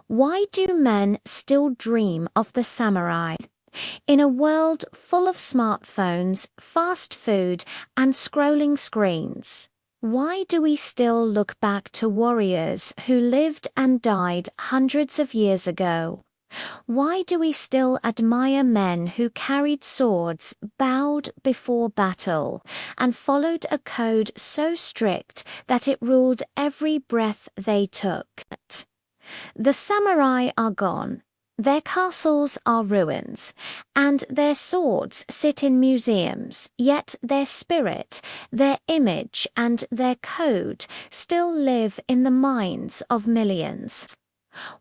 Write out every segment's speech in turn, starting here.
Why do men still dream of the samurai? In a world full of smartphones, fast food, and scrolling screens, why do we still look back to warriors who lived and died hundreds of years ago? Why do we still admire men who carried swords, bowed before battle, and followed a code so strict that it ruled every breath they took? The samurai are gone. Their castles are ruins, and their swords sit in museums, yet their spirit, their image, and their code still live in the minds of millions.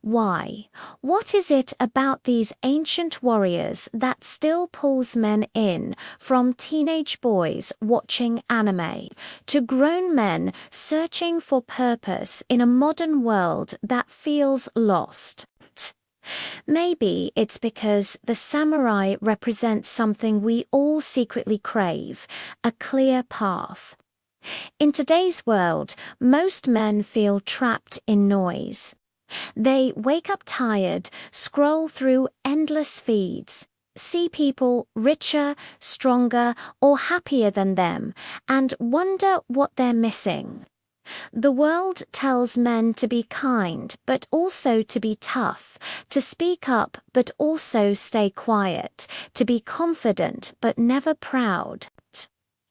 Why? What is it about these ancient warriors that still pulls men in, from teenage boys watching anime to grown men searching for purpose in a modern world that feels lost? Maybe it's because the samurai represents something we all secretly crave, a clear path. In today's world, most men feel trapped in noise. They wake up tired, scroll through endless feeds, see people richer, stronger, or happier than them, and wonder what they're missing. The world tells men to be kind, but also to be tough, to speak up, but also stay quiet, to be confident, but never proud.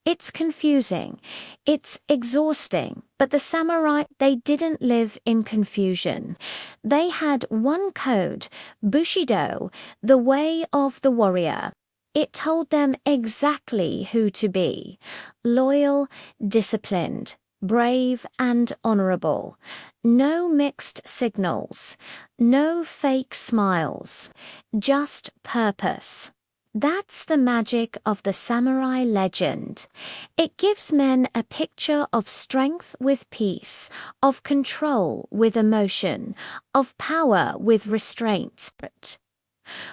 It's confusing, it's exhausting, but the samurai, they didn't live in confusion. They had one code, Bushido, the way of the warrior. It told them exactly who to be: loyal, disciplined, brave and honorable. No mixed signals, no fake smiles, just purpose. That's the magic of the samurai legend. It gives men a picture of strength with peace, of control with emotion, of power with restraint.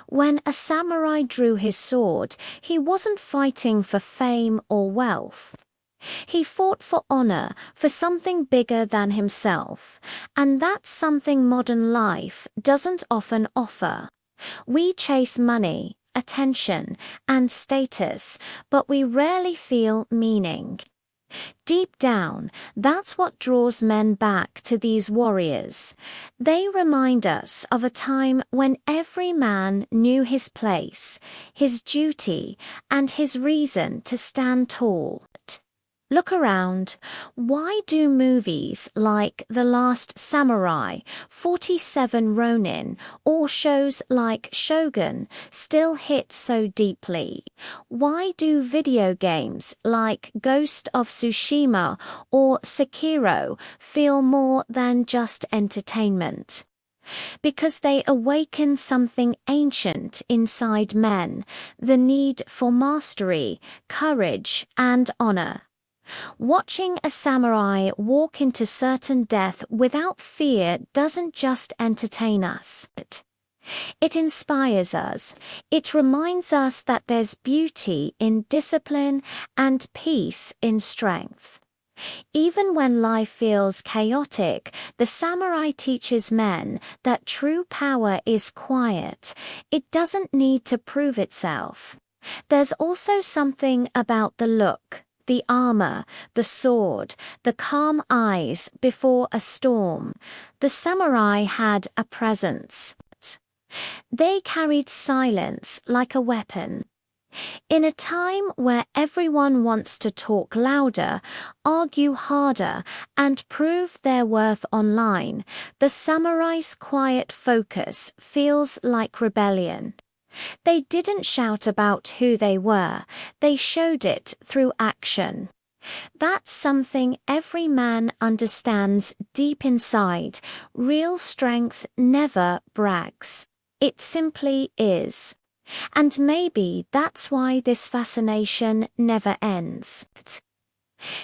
When a samurai drew his sword, he wasn't fighting for fame or wealth. He fought for honor, for something bigger than himself, and that's something modern life doesn't often offer. We chase money, attention, and status, but we rarely feel meaning. Deep down, that's what draws men back to these warriors. They remind us of a time when every man knew his place, his duty, and his reason to stand tall. Look around. Why do movies like The Last Samurai, 47 Ronin, or shows like Shogun still hit so deeply? Why do video games like Ghost of Tsushima or Sekiro feel more than just entertainment? Because they awaken something ancient inside men, the need for mastery, courage, and honor. Watching a samurai walk into certain death without fear doesn't just entertain us. It inspires us. It reminds us that there's beauty in discipline and peace in strength. Even when life feels chaotic, the samurai teaches men that true power is quiet. It doesn't need to prove itself. There's also something about the look, the armor, the sword, the calm eyes before a storm. The samurai had a presence. They carried silence like a weapon. In a time where everyone wants to talk louder, argue harder, and prove their worth online, the samurai's quiet focus feels like rebellion. They didn't shout about who they were, they showed it through action. That's something every man understands deep inside. Real strength never brags. It simply is. And maybe that's why this fascination never ends.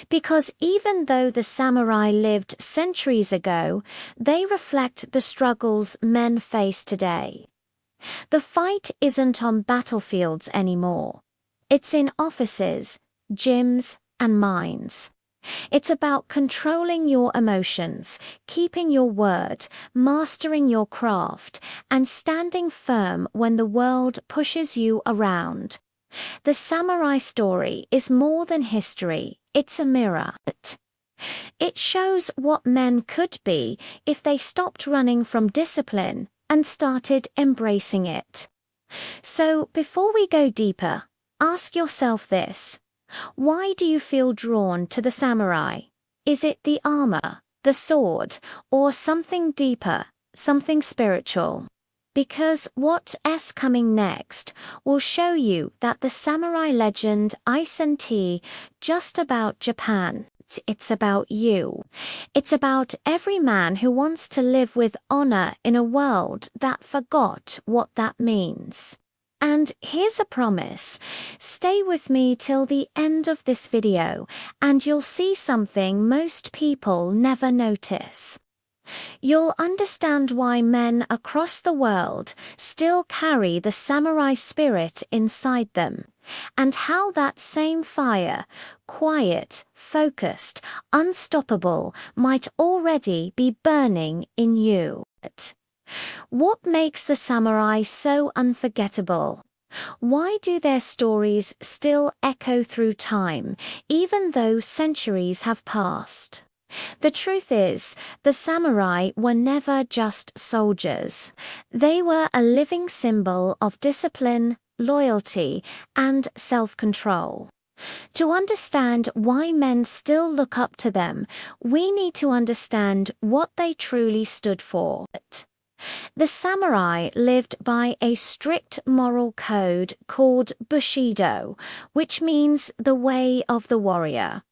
Because even though the samurai lived centuries ago, they reflect the struggles men face today. The fight isn't on battlefields anymore. It's in offices, gyms, and minds. It's about controlling your emotions, keeping your word, mastering your craft, and standing firm when the world pushes you around. The samurai story is more than history, it's a mirror. It shows what men could be if they stopped running from discipline and started embracing it. So, before we go deeper, ask yourself this. Why do you feel drawn to the samurai? Is it the armor, the sword, or something deeper, something spiritual? Because what's coming next will show you that the samurai legend isn't just about Japan. It's about you. It's about every man who wants to live with honor in a world that forgot what that means. And here's a promise. Stay with me till the end of this video, and you'll see something most people never notice. You'll understand why men across the world still carry the samurai spirit inside them, and how that same fire, quiet, focused, unstoppable, might already be burning in you. What makes the samurai so unforgettable? Why do their stories still echo through time, even though centuries have passed? The truth is, the samurai were never just soldiers. They were a living symbol of discipline, loyalty, and self-control. To understand why men still look up to them, we need to understand what they truly stood for. The samurai lived by a strict moral code called Bushido, which means the way of the warrior.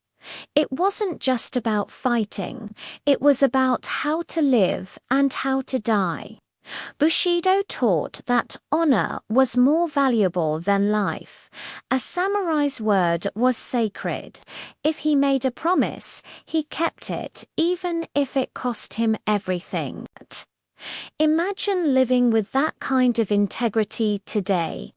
It wasn't just about fighting, it was about how to live and how to die. Bushido taught that honor was more valuable than life. A samurai's word was sacred. If he made a promise, he kept it, even if it cost him everything. Imagine living with that kind of integrity today.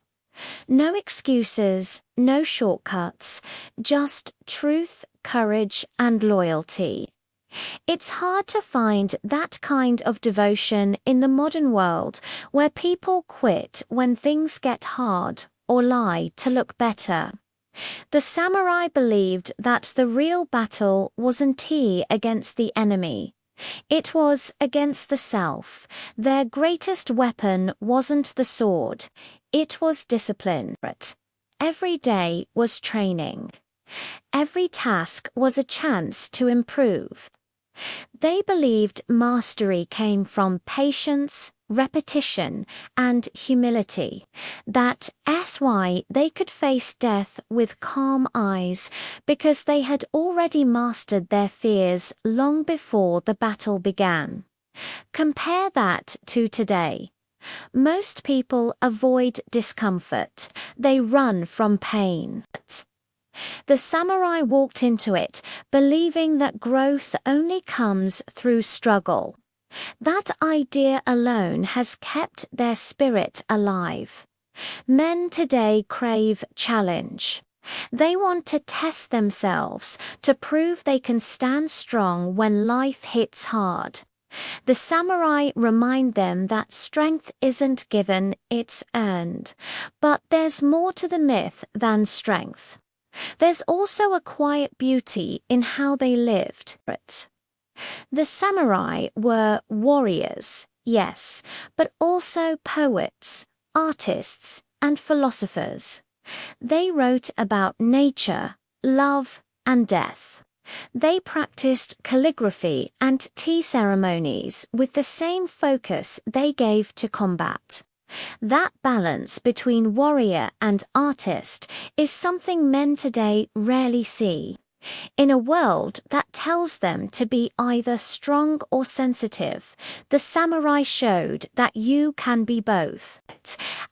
No excuses, no shortcuts, just truth, courage, and loyalty. It's hard to find that kind of devotion in the modern world where people quit when things get hard or lie to look better. The samurai believed that the real battle wasn't against the enemy. It was against the self. Their greatest weapon wasn't the sword. It was discipline. Every day was training. Every task was a chance to improve. They believed mastery came from patience, repetition, and humility. That's why they could face death with calm eyes, because they had already mastered their fears long before the battle began. Compare that to today. Most people avoid discomfort. They run from pain. The samurai walked into it, believing that growth only comes through struggle. That idea alone has kept their spirit alive. Men today crave challenge. They want to test themselves, to prove they can stand strong when life hits hard. The samurai remind them that strength isn't given, it's earned. But there's more to the myth than strength. There's also a quiet beauty in how they lived. The samurai were warriors, yes, but also poets, artists, and philosophers. They wrote about nature, love, and death. They practiced calligraphy and tea ceremonies with the same focus they gave to combat. That balance between warrior and artist is something men today rarely see. In a world that tells them to be either strong or sensitive, the samurai showed that you can be both.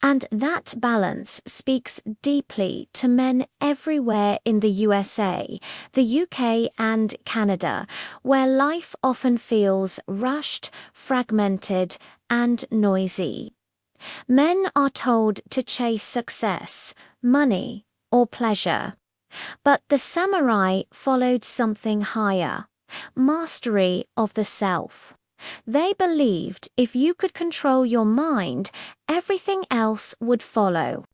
And that balance speaks deeply to men everywhere in the USA, the UK, and Canada, where life often feels rushed, fragmented, and noisy. Men are told to chase success, money, or pleasure. But the samurai followed something higher: mastery of the self. They believed if you could control your mind, everything else would follow.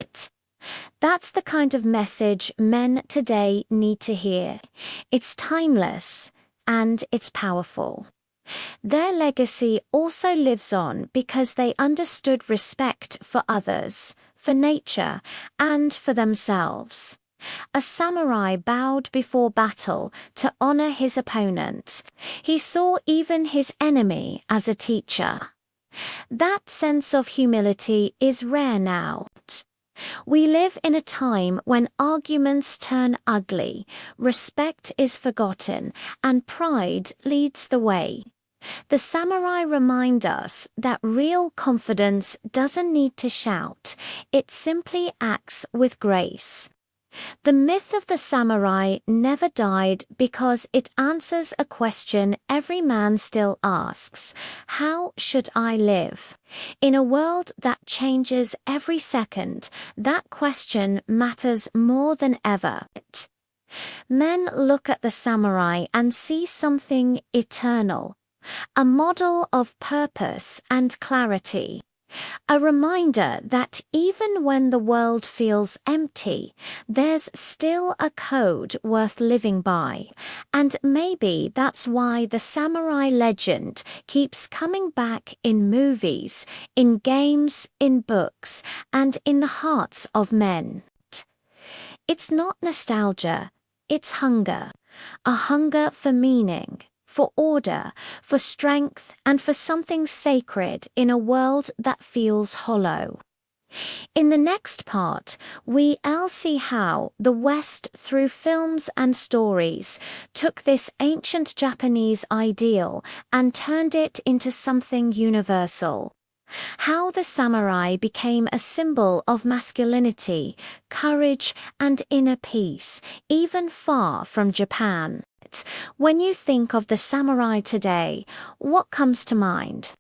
That's the kind of message men today need to hear. It's timeless and it's powerful. Their legacy also lives on because they understood respect for others, for nature, and for themselves. A samurai bowed before battle to honor his opponent. He saw even his enemy as a teacher. That sense of humility is rare now. We live in a time when arguments turn ugly, respect is forgotten, and pride leads the way. The samurai remind us that real confidence doesn't need to shout, it simply acts with grace. The myth of the samurai never died because it answers a question every man still asks: how should I live? In a world that changes every second, that question matters more than ever. Men look at the samurai and see something eternal, a model of purpose and clarity. A reminder that even when the world feels empty, there's still a code worth living by. And maybe that's why the samurai legend keeps coming back in movies, in games, in books, and in the hearts of men. It's not nostalgia, it's hunger. A hunger for meaning, for order, for strength, and for something sacred in a world that feels hollow. In the next part, we'll see how the West, through films and stories, took this ancient Japanese ideal and turned it into something universal. How the samurai became a symbol of masculinity, courage, and inner peace, even far from Japan. When you think of the samurai today, what comes to mind?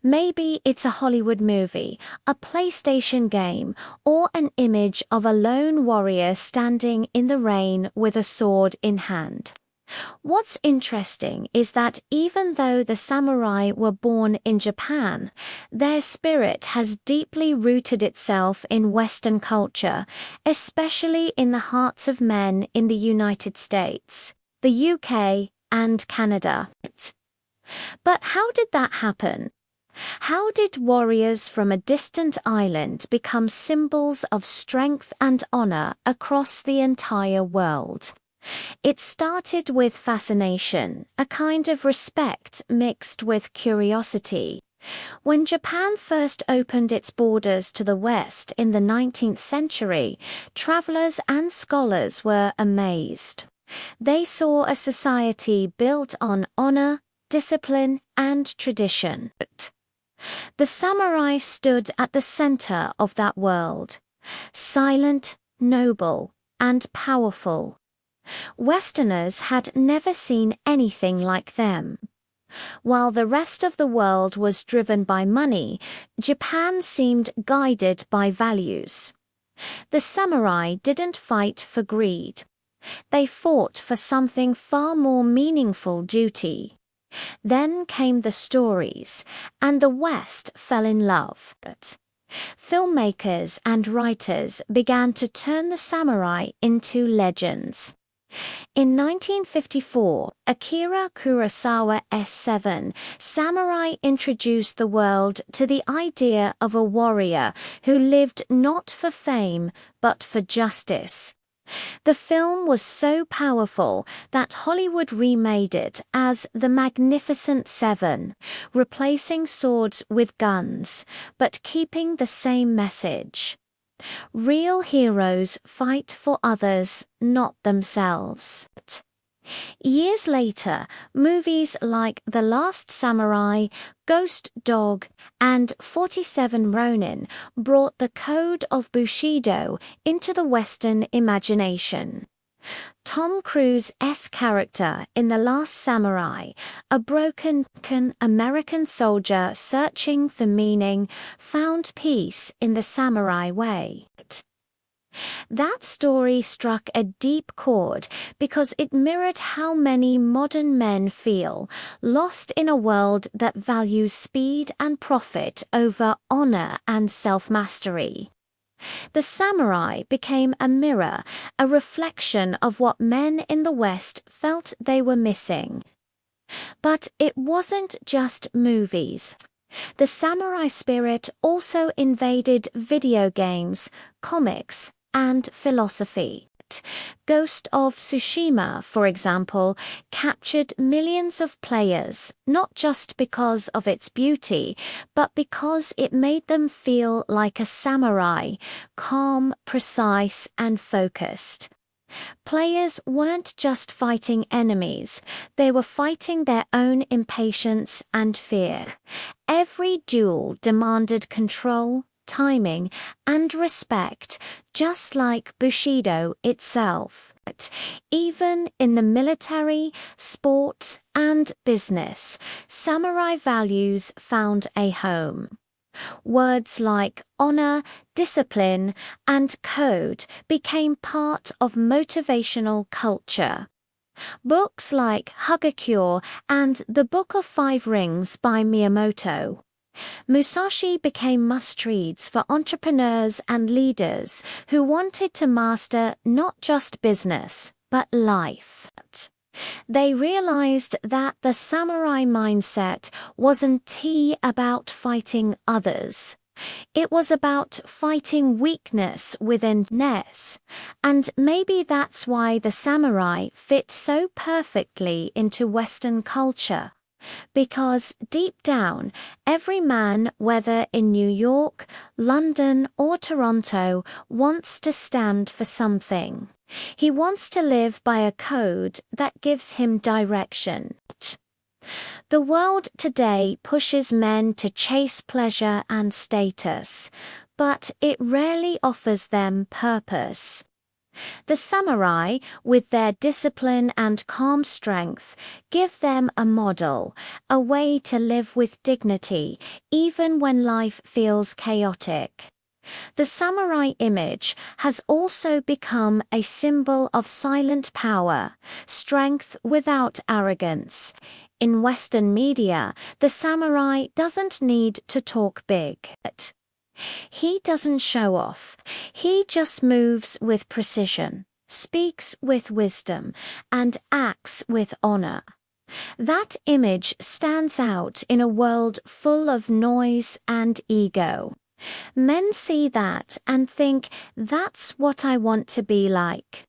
Maybe it's a Hollywood movie, a PlayStation game, or an image of a lone warrior standing in the rain with a sword in hand. What's interesting is that even though the samurai were born in Japan, their spirit has deeply rooted itself in Western culture, especially in the hearts of men in the United States, the UK, and Canada. But how did that happen? How did warriors from a distant island become symbols of strength and honor across the entire world? It started with fascination, a kind of respect mixed with curiosity. When Japan first opened its borders to the West in the 19th century, travelers and scholars were amazed. They saw a society built on honor, discipline, and tradition. The samurai stood at the center of that world, silent, noble, and powerful. Westerners had never seen anything like them. While the rest of the world was driven by money, Japan seemed guided by values. The samurai didn't fight for greed. They fought for something far more meaningful: duty. Then came the stories, and the West fell in love. Filmmakers and writers began to turn the samurai into legends. In 1954, Akira Kurosawa's Seven Samurai introduced the world to the idea of a warrior who lived not for fame but for justice. The film was so powerful that Hollywood remade it as The Magnificent Seven, replacing swords with guns, but keeping the same message. Real heroes fight for others, not themselves. Years later, movies like The Last Samurai, Ghost Dog, and 47 Ronin brought the code of Bushido into the Western imagination. Tom Cruise's character in The Last Samurai, a broken American soldier searching for meaning, found peace in the samurai way. That story struck a deep chord because it mirrored how many modern men feel, lost in a world that values speed and profit over honor and self-mastery. The samurai became a mirror, a reflection of what men in the West felt they were missing. But it wasn't just movies. The samurai spirit also invaded video games, comics, and philosophy. Ghost of Tsushima, for example, captured millions of players, not just because of its beauty, but because it made them feel like a samurai, calm, precise, and focused. Players weren't just fighting enemies, they were fighting their own impatience and fear. Every duel demanded control, timing, and respect, just like Bushido itself. Even in the military, sports, and business, samurai values found a home. Words like honor, discipline, and code became part of motivational culture. Books like Hagakure and The Book of Five Rings by Miyamoto. Musashi became must-reads for entrepreneurs and leaders who wanted to master not just business, but life. They realized that the samurai mindset wasn't about fighting others. It was about fighting weakness within ness, and maybe that's why the samurai fit so perfectly into Western culture. Because deep down, every man, whether in New York, London, or Toronto, wants to stand for something. He wants to live by a code that gives him direction. The world today pushes men to chase pleasure and status, but it rarely offers them purpose. The samurai, with their discipline and calm strength, give them a model, a way to live with dignity, even when life feels chaotic. The samurai image has also become a symbol of silent power, strength without arrogance. In Western media, the samurai doesn't need to talk big. He doesn't show off. He just moves with precision, speaks with wisdom, and acts with honor. That image stands out in a world full of noise and ego. Men see that and think, that's what I want to be like.